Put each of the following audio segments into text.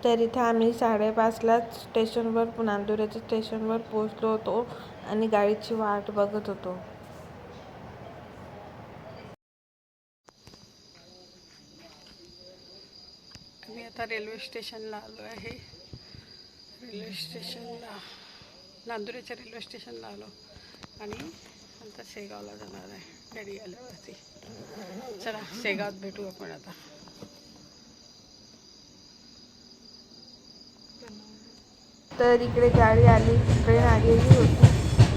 तर इथे आम्ही 5:30ला स्टेशनवर नांदुऱ्याच्या स्टेशनवर पोहोचलो होतो आणि गाडीची वाट बघत होतो. मी आता रेल्वे स्टेशनला आलो आहे. रेल्वे स्टेशनला नांदुऱ्याच्या रेल्वे स्टेशनला आलो आणि आता शेगावला जाणार आहे गाडी आल्यावरती. चला शेगावात भेटू आपण आता. तर इकडे गाडी आली, ट्रेन आलेली होती.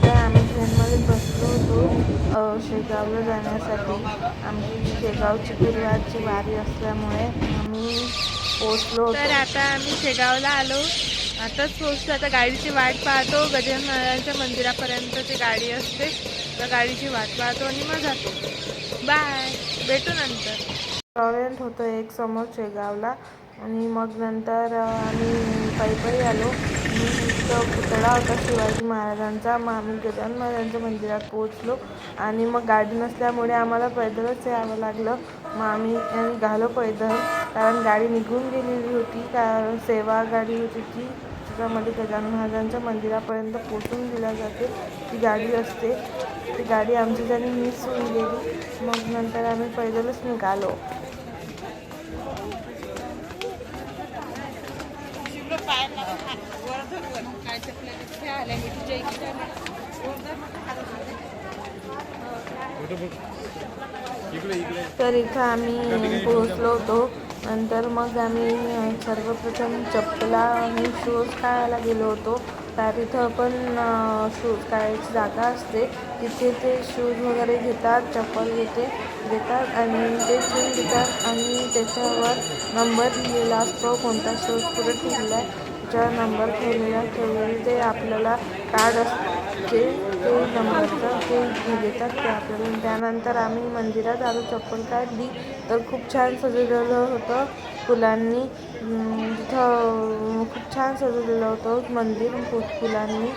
तर आम्ही ट्रेनमध्ये बसलो होतो शेगावला जाण्यासाठी. आमची शेगावची गुरुवारची वारी असल्यामुळे आम्ही पोचलो होतो. तर आता आम्ही शेगावला आलो, आताच पोचलो. आता गाडीची वाट पाहतो. गजानन महाराजांच्या मंदिरापर्यंतची गाडी असते, तर गाडीची वाट पाहतो आणि मग जातो. बाय, भेटू नंतर. रेस्टॉरंट होतं एक समोर शेगावला आणि मग नंतर आम्ही पायी आलो. इथं पुतळा होता शिवाजी महाराजांचा. मग आम्ही गजानन महाराजांच्या मंदिरात पोहोचलो आणि मग गाडी नसल्यामुळे आम्हाला पैदलच यावं लागलं. मग आम्ही निघालो पैदल, कारण गाडी निघून गेलेली होती. कारण सेवा गाडी होती ती, त्याच्यामध्ये गजानन महाराजांच्या मंदिरापर्यंत पोचून दिल्या जाते ती गाडी असते. ती गाडी आमची ज्याने मिस होऊन गेली. मग नंतर आम्ही पैदलच निघालो. तर इथं आम्ही पोहोचलो होतो. नंतर मग आम्ही सर्वप्रथम चप्पला आणि शूज काढायला गेलो होतो. तर तिथं पण शूज काढायची जागा असते, तिथे ते शूज वगैरे घेतात, चप्पल देतात आणि ते ठेवून देतात आणि त्याच्यावर नंबर लिहिलेला असतो, कोणता शूज कुठे ठेवला आहे, त्याच्यावर नंबर ठेवलेले ते आपल्याला कार्ड असते, ते नंबरचं ते देतात ते आपल्याला. त्यानंतर आम्ही मंदिरात आलो, चप्पल काढली तर खूप छान सजवलेलं होतं फुलांनी. तिथं खूप छान सजवलेलं होतं मंदिर फुलांनी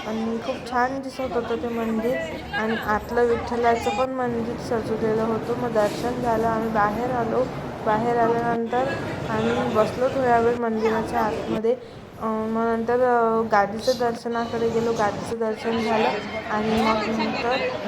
आणि खूप छान दिसत होतं ते मंदिर. आणि आतलं विठ्ठलाचं पण मंदिर सजवलेलं होतं. मग दर्शन झालं, आम्ही बाहेर आलो. बाहेर आल्यानंतर आम्ही बसलो थोड्या वेळ मंदिराच्या आतमध्ये. मग नंतर गादीचं दर्शनाकडे गेलो, गादीचं दर्शन झालं आणि मग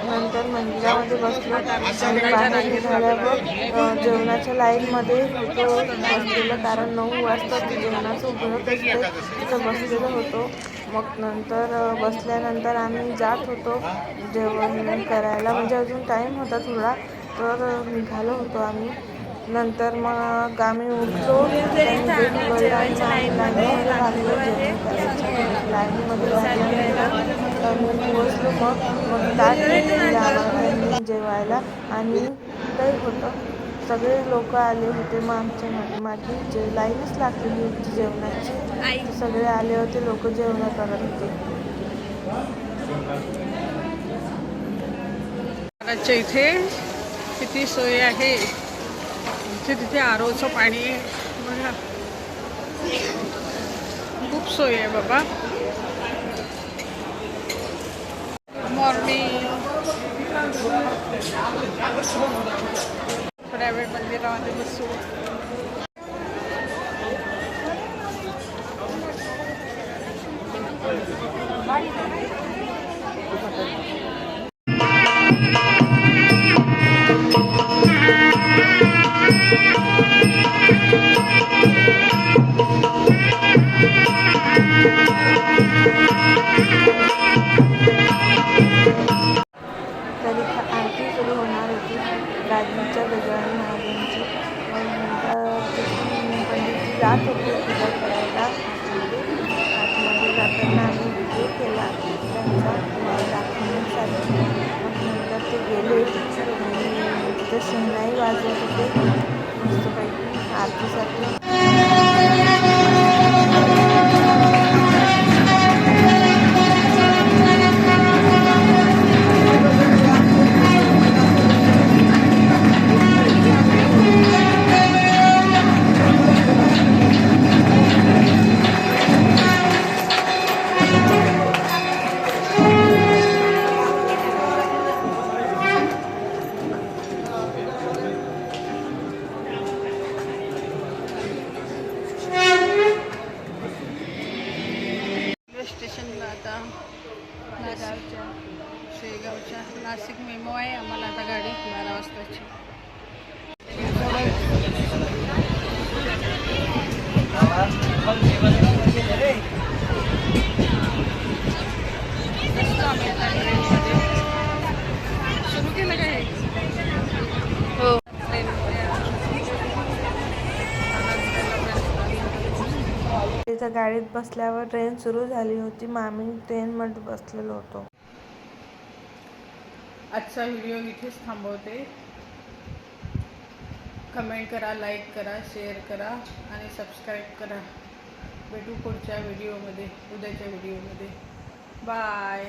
नंतर मंदिरामध्ये बसलो. आणि बाहेर निघाल्यावर जेवणाच्या लाईनमध्ये होतो बसलेलं, कारण 9 वाजता जेवणाचं उघडत असते, तिथं बसलेलं होतो. मग नंतर बसल्यानंतर आम्ही जात होतो जेवण करायला, म्हणजे अजून टाईम होता थोडा, तर निघालो होतो आम्ही. नंतर मग आम्ही उठलो, त्यांनी गेट उघडलं आणि लाईनमध्ये लागलो जेवण करायचं. लाईनमध्ये लागल्यानंतर आम्ही पोहोचलो. मग ताट दिलं आम्हाला जेवायला आणि काही होतं, सगळे लोक आले होते. मग आमच्या माझी लाईनच लागलेली होती जेवणाची, सगळे आले होते, लोक जेवण करत होते. इथे किती सोय आहे. तिथे आरोचं पाणी बघा, खूप सोय आहे बाबा. मॉर्निंग थोड्या वेळ मंदिरामध्ये बसू. तरी आरती सुरू होणार होती गादीच्या गजानन महाराजांची. मग नंतर पंडितजी जात होते पूजा करायला आतमध्ये जाताना आम्ही व्हिडिओ केला त्यांचा दाखवण्यासाठी. मग नंतर ते गेले आणि तिथं शहनाई वाजवत होते मस्तपैकी आरतीसाठी. मेमो आहे आम्हाला आता गाडी 12 वाजताची. सुरू केलं काय हो. तिथं गाडीत बसल्यावर ट्रेन सुरू झाली होती. आम्ही ट्रेनमध्ये बसलेलो होतो. आजचा व्हिडिओ इथेच थांबवते. कमेंट करा, लाईक करा, शेअर करा आणि सबस्क्राईब करा. भेटू पुढच्या व्हिडिओमध्ये, उद्याच्या व्हिडिओमध्ये. बाय.